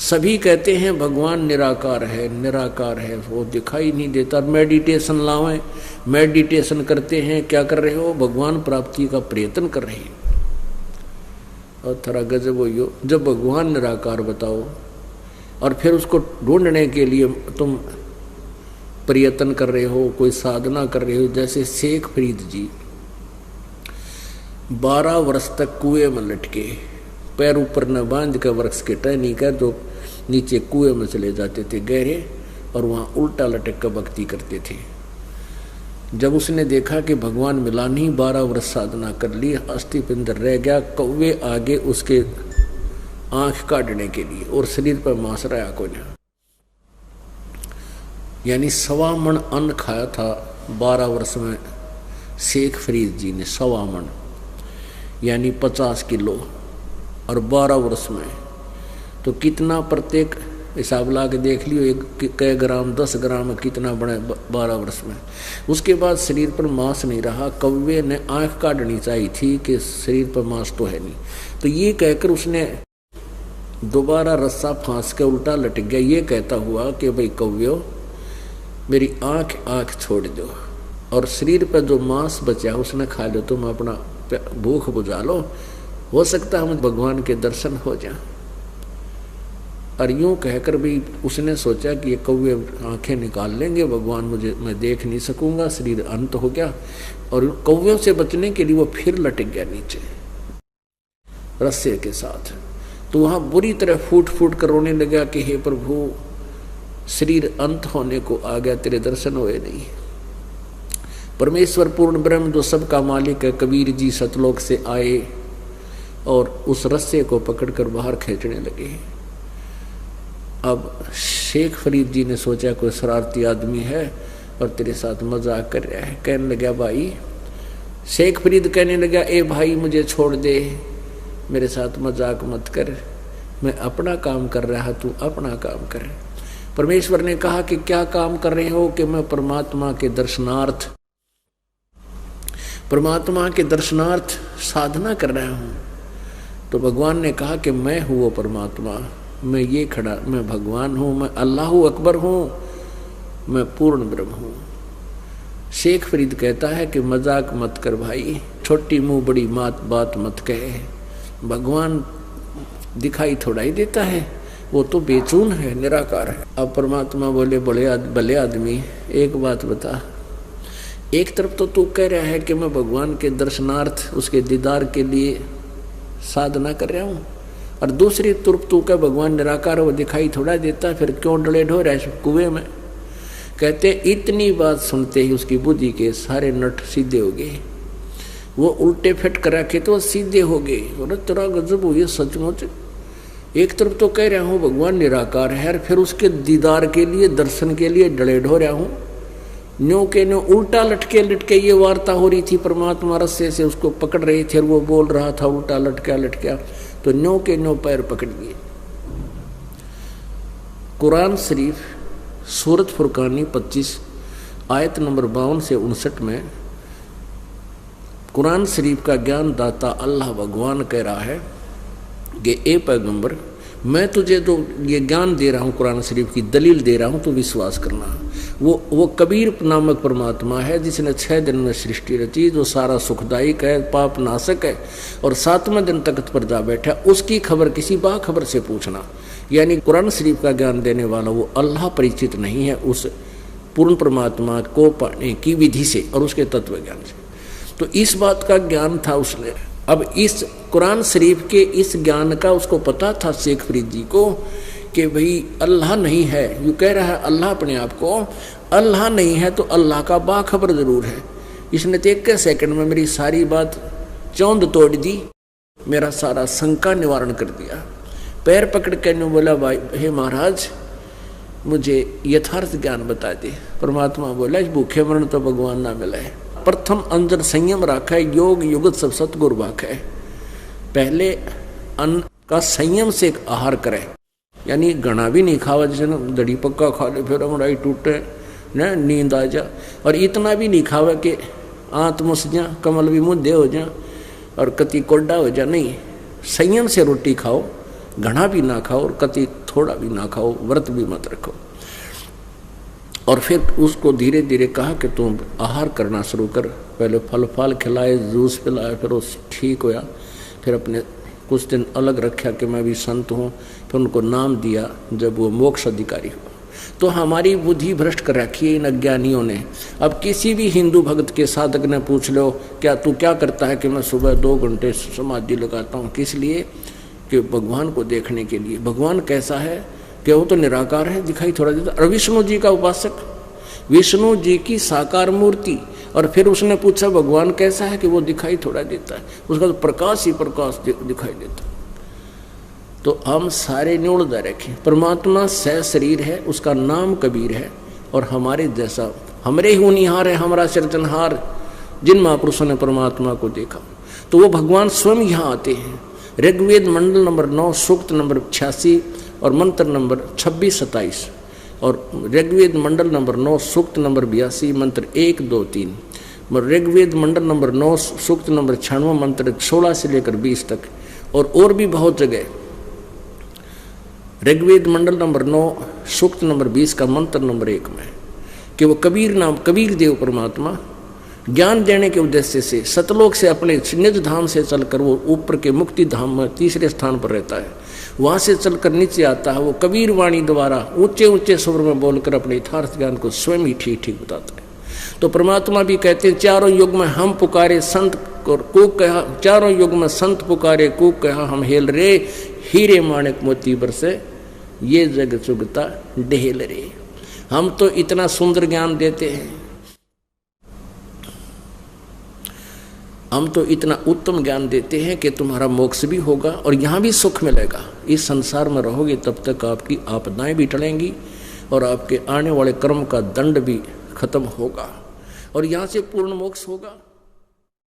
सभी कहते हैं भगवान निराकार है, निराकार है, वो दिखाई नहीं देता। मेडिटेशन लावें, मेडिटेशन करते हैं, क्या कर रहे हो? भगवान प्राप्ति का प्रयत्न कर रहे हैं। और थोड़ा गजब हो, जब भगवान निराकार बताओ और फिर उसको ढूंढने के लिए तुम प्रयत्न कर रहे हो, कोई साधना कर रहे हो। जैसे शेख फरीद जी 12 वर्ष तक कुएं में लटके, पैर ऊपर न बांध कर वृक्ष के टहनी कर जो नीचे कुएं में चले जाते थे गहरे, और वहाँ उल्टा लटक कर भक्ति करते थे। जब उसने देखा कि भगवान मिला नहीं, 12 वर्ष साधना कर ली, अस्थि पिंजर रह गया, कौवे आगे उसके आंख काटने के लिए और शरीर पर मांस रहा कोई नहीं। यानी 1.25 मन अन्न खाया था 12 वर्ष में शेख फरीद जी ने, 1.25 मन यानी 50 किलो, और 12 वर्ष में तो कितना, प्रत्येक हिसाब ला के देख लियो, एक कै ग्राम 10 ग्राम कितना बने 12 वर्ष में। उसके बाद शरीर पर मांस नहीं रहा, कौवे ने आंख काटनी चाहिए थी कि शरीर पर मांस तो है नहीं। तो ये कहकर उसने दोबारा रस्सा फांस के उल्टा लटक गया, ये कहता हुआ कि भाई कौव्यो मेरी आंख छोड़ दो और शरीर पर जो मांस बचा उसने खा लो, तुम अपना भूख बुझा लो, हो सकता है भगवान के दर्शन हो जाए। और यूं कहकर भी उसने सोचा कि ये कौवे आंखें निकाल लेंगे, भगवान मुझे, मैं देख नहीं सकूंगा, शरीर अंत हो गया। और कौवें से बचने के लिए वो फिर लटक गया नीचे रस्से के साथ। तो वहां बुरी तरह फूट फूट कर रोने लगा कि हे प्रभु, शरीर अंत होने को आ गया, तेरे दर्शन हुए नहीं। परमेश्वर पूर्ण ब्रह्म जो सबका मालिक है, कबीर जी सतलोक से आए और उस रस्से को पकड़कर बाहर खींचने लगे। अब शेख फरीद जी ने सोचा कोई शरारती आदमी है और तेरे साथ मजाक कर रहा है। कहने लगा भाई, शेख फरीद कहने लगा, ए भाई मुझे छोड़ दे, मेरे साथ मजाक मत कर, मैं अपना काम कर रहा, तू अपना काम कर। परमेश्वर ने कहा कि क्या काम कर रहे हो? कि मैं परमात्मा के दर्शनार्थ साधना कर रहा हूँ। तो भगवान ने कहा कि मैं हूँ वो परमात्मा, मैं ये खड़ा, मैं भगवान हूँ, मैं अल्लाह अकबर हूँ, मैं पूर्ण ब्रह्म हूँ। शेख फरीद कहता है कि मजाक मत कर भाई, छोटी मुंह बड़ी बात मत कहे, भगवान दिखाई थोड़ा ही देता है, वो तो बेचून है, निराकार है। अब परमात्मा बोले, भले आदमी एक बात बता, एक तरफ तो तू कह रहा है कि मैं भगवान के दर्शनार्थ, उसके दीदार के लिए साधना कर रहा हूँ, और दूसरी तरफ तू कह भगवान निराकार, वो दिखाई थोड़ा देता, फिर क्यों डले ढो रहा है कुएं में? कहते इतनी बात सुनते ही उसकी बुद्धि के सारे नट सीधे हो गए, वो उल्टे फिट करा के तो सीधे हो गए। और तेरा गजब हो, ये सचमुच एक तरफ तो कह रहा हूँ भगवान निराकार है, फिर उसके दीदार के लिए, दर्शन के लिए डले ढो रहा हूँ। न्यों के न्यों उल्टा लटके ये वार्ता हो रही थी, परमात्मा रस्से से उसको पकड़ रहे थे, वो बोल रहा था उल्टा लटका, तो न्यों के न्यों पैर पकड़ लिए। कुरान शरीफ सूरत फुरकानी 25 आयत नंबर 52 से 59 में कुरान शरीफ का ज्ञान दाता अल्लाह भगवान कह रहा है कि ए पैगंबर, मैं तुझे जो ये ज्ञान दे रहा हूँ, कुरान शरीफ की दलील दे रहा हूँ, तो विश्वास करना। वो कबीर नामक परमात्मा है जिसने 6 दिन में सृष्टि रची, जो सारा सुखदायक है, पाप नाशक है, और 7वें दिन तख्त पर जा बैठा। उसकी खबर किसी बाखबर से पूछना। यानी कुरान शरीफ का ज्ञान देने वाला वो अल्लाह परिचित नहीं है उस पूर्ण परमात्मा को पाने की विधि से और उसके तत्व ज्ञान से। तो इस बात का ज्ञान था उसने। अब इस कुरान शरीफ के इस ज्ञान का उसको पता था शेख फरीद जी को कि भाई अल्लाह नहीं है, यूँ कह रहा है अल्लाह अपने आप को, अल्लाह नहीं है तो अल्लाह का बाखबर जरूर है। इसने तो 1 सेकंड में मेरी सारी बात चौंध तोड़ दी, मेरा सारा शंका निवारण कर दिया। पैर पकड़ के ने बोला, भाई हे महाराज मुझे यथार्थ ज्ञान बता दे। परमात्मा बोला, भूखे मरण तो भगवान ना मिला है। प्रथम अंदर संयम रखा है, योग युगत सब सतगुरु भाख है। पहले अन्न का संयम से आहार करे, यानी घना भी नहीं खावा, जैसे ना दड़ी पक्का खा ले फिर हमारा टूटे न नींद आ जा, और इतना भी नहीं खावा कि आंत मुस जा, कमल भी मुद्दे हो जा और कति कोड्डा हो जा। नहीं, संयम से रोटी खाओ, घना भी ना खाओ और कति थोड़ा भी ना खाओ, व्रत भी मत रखो। और फिर उसको धीरे धीरे कहा कि तुम आहार करना शुरू कर। पहले फल फल खिलाए, जूस पिलाए, फिर वो ठीक होया। फिर अपने कुछ दिन अलग रखा कि मैं भी संत हूँ। फिर उनको नाम दिया जब वो मोक्ष अधिकारी हो। तो हमारी बुद्धि भ्रष्ट कर रखी है इन अज्ञानियों ने। अब किसी भी हिंदू भक्त के साधक ने पूछ लो क्या तू क्या करता है, कि मैं सुबह 2 घंटे समाधि लगाता हूँ। किस लिए? कि भगवान को देखने के लिए। भगवान कैसा है? कि वो तो निराकार है, दिखाई थोड़ा देता। और विष्णु जी का उपासक, विष्णु जी की साकार मूर्ति। और फिर उसने पूछा भगवान कैसा है? कि वो दिखाई थोड़ा देता है, उसका तो प्रकाश ही प्रकाश दिखाई देता। तो हम सारे न्यूनता रखें। परमात्मा सह शरीर है, उसका नाम कबीर है। और हमारे जैसा हमरे ही होनिहार है, हमारा सृजनहार, जिन महापुरुषों ने परमात्मा को देखा। तो वो भगवान स्वयं यहाँ आते हैं। ऋग्वेद मंडल नंबर 9 सूक्त नंबर 86 और मंत्र नंबर 26-27 और ऋग्वेद मंडल नंबर 9 सूक्त नंबर 82 मंत्र 1, 2, 3। ऋग्वेद मंडल नंबर 9 सूक्त नंबर 96 मंत्र 16 से लेकर 20 तक। और भी बहुत जगह ऋग्वेद मंडल नंबर 9 सूक्त नंबर 20 का मंत्र नंबर 1 में कि वो कबीर देव परमात्मा ज्ञान देने के उद्देश्य से सतलोक से अपने निज धाम से चलकर वो ऊपर के मुक्ति धाम में 3रे स्थान पर रहता है। वहाँ से चलकर नीचे आता है। वो कबीर वाणी द्वारा ऊंचे ऊंचे स्वर में बोलकर अपने यथार्थ ज्ञान को स्वयं ही ठीक ठीक बताता है। तो परमात्मा भी कहते हैं चारों युग में हम पुकारे संत को कहा, चारों युग में संत पुकारे को कहा, हम हेल रे हीरे माणिक मोती बरसे ये जग चुगता ढेल रे। हम तो इतना सुंदर ज्ञान देते हैं, हम तो इतना उत्तम ज्ञान देते हैं कि तुम्हारा मोक्ष भी होगा और यहाँ भी सुख मिलेगा। इस संसार में रहोगे तब तक आपकी आपदाएं भी टलेंगी और आपके आने वाले कर्म का दंड भी खत्म होगा और यहाँ से पूर्ण मोक्ष होगा।